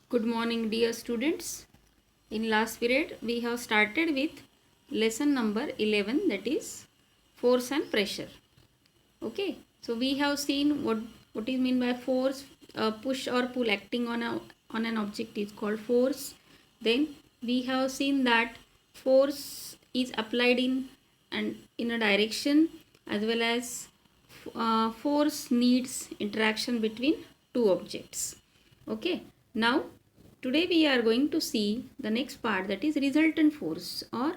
Good morning, dear students. In last period, we have started with lesson number 11, that is force and pressure. Okay, so we have seen what is mean by force. Push or pull acting on an object is called force. Then we have seen that force is applied in a direction, as well as force needs interaction between two objects. Okay, now today we are going to see the next part, that is resultant force, or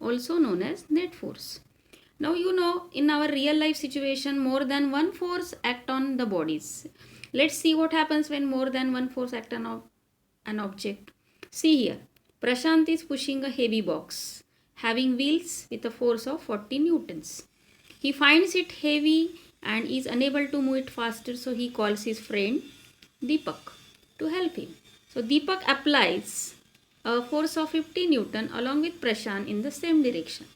also known as net force. Now you know, in our real life situation, more than one force act on the bodies. Let's see what happens when more than one force act on an object. See here, Prashant is pushing a heavy box having wheels with a force of 40 newtons. He finds it heavy and is unable to move it faster, so he calls his friend Deepak to help him. So Deepak applies a force of 50 Newton along with Prashant in the same direction.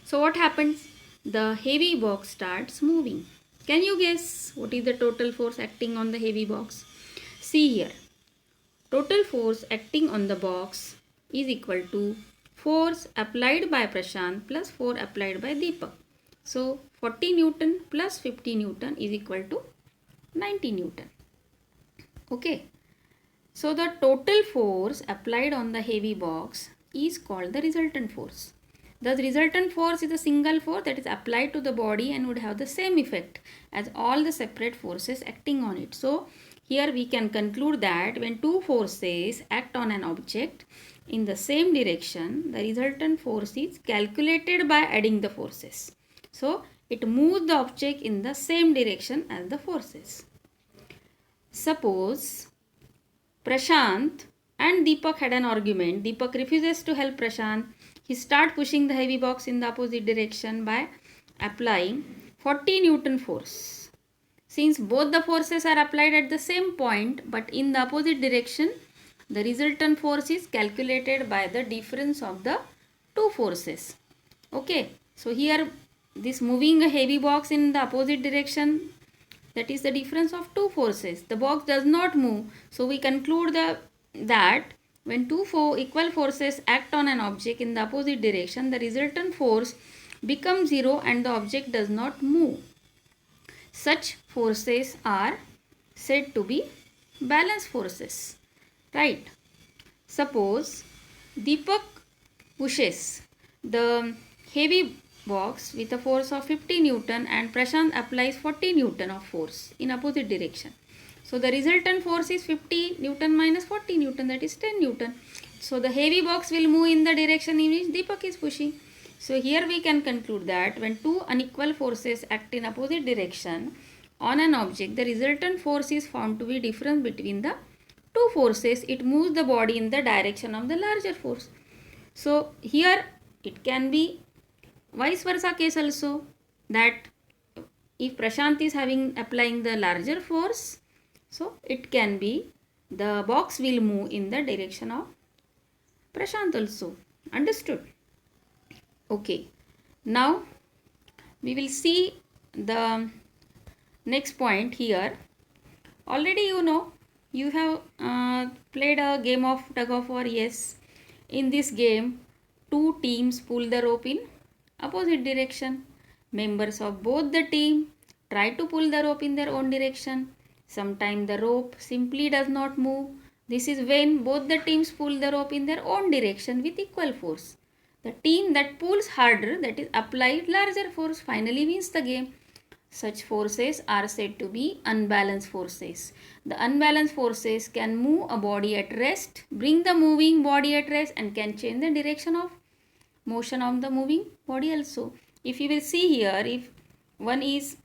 So what happens? The heavy box starts moving. Can you guess what is the total force acting on the heavy box? See here. Total force acting on the box is equal to force applied by Prashant plus force applied by Deepak. So 40 Newton plus 50 Newton is equal to 90 Newton. Okay. So the total force applied on the heavy box is called the resultant force. The resultant force is a single force that is applied to the body and would have the same effect as all the separate forces acting on it. So here we can conclude that when two forces act on an object in the same direction, the resultant force is calculated by adding the forces. So it moves the object in the same direction as the forces. Suppose Prashant and Deepak had an argument. Deepak refuses to help Prashant. He starts pushing the heavy box in the opposite direction by applying 40 Newton force. Since both the forces are applied at the same point but in the opposite direction, the resultant force is calculated by the difference of the two forces. Okay, so here this moving a heavy box in the opposite direction, that is the difference of two forces. The box does not move, so we conclude that when two equal forces act on an object in the opposite direction, the resultant force becomes zero and the object does not move. Such forces are said to be balance forces, right? Suppose Deepak pushes the heavy box with a force of 50 Newton and Prashant applies 40 Newton of force in opposite direction. So the resultant force is 50 Newton minus 40 Newton, that is 10 Newton. So the heavy box will move in the direction in which Deepak is pushing. So here we can conclude that when two unequal forces act in opposite direction on an object, the resultant force is found to be difference between the two forces. It moves the body in the direction of the larger force. So here it can be vice versa case also, that if Prashant is applying the larger force, so it can be the box will move in the direction of Prashant also. Understood? Okay. Now we will see the next point here. Already you know, you have played a game of tug of war. Yes. In this game, two teams pull the rope in opposite direction. Members of both the team try to pull the rope in their own direction. Sometimes the rope simply does not move. This is when both the teams pull the rope in their own direction with equal force. The team that pulls harder, that is applied larger force, finally wins the game. Such forces are said to be unbalanced forces. The unbalanced forces can move a body at rest, bring the moving body at rest, and can change the direction of motion of the moving body also. If you will see here, if one is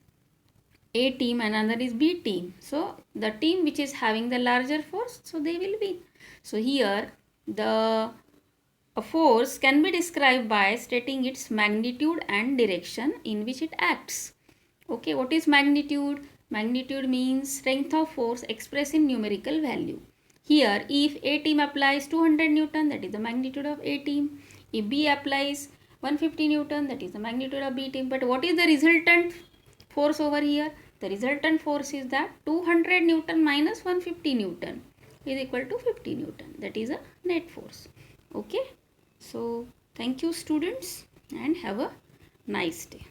A team and another is B team, so the team which is having the larger force, so they will win. So here the a force can be described by stating its magnitude and direction in which it acts. Okay, what is magnitude? Magnitude means strength of force expressed in numerical value. Here, if A team applies 200 Newton, that is the magnitude of A team. If B applies 150 Newton, that is the magnitude of B team. But what is the resultant force over here? The resultant force is that 200 Newton minus 150 Newton. is equal to 50 Newton. That is a net force. Okay. So thank you students and have a nice day.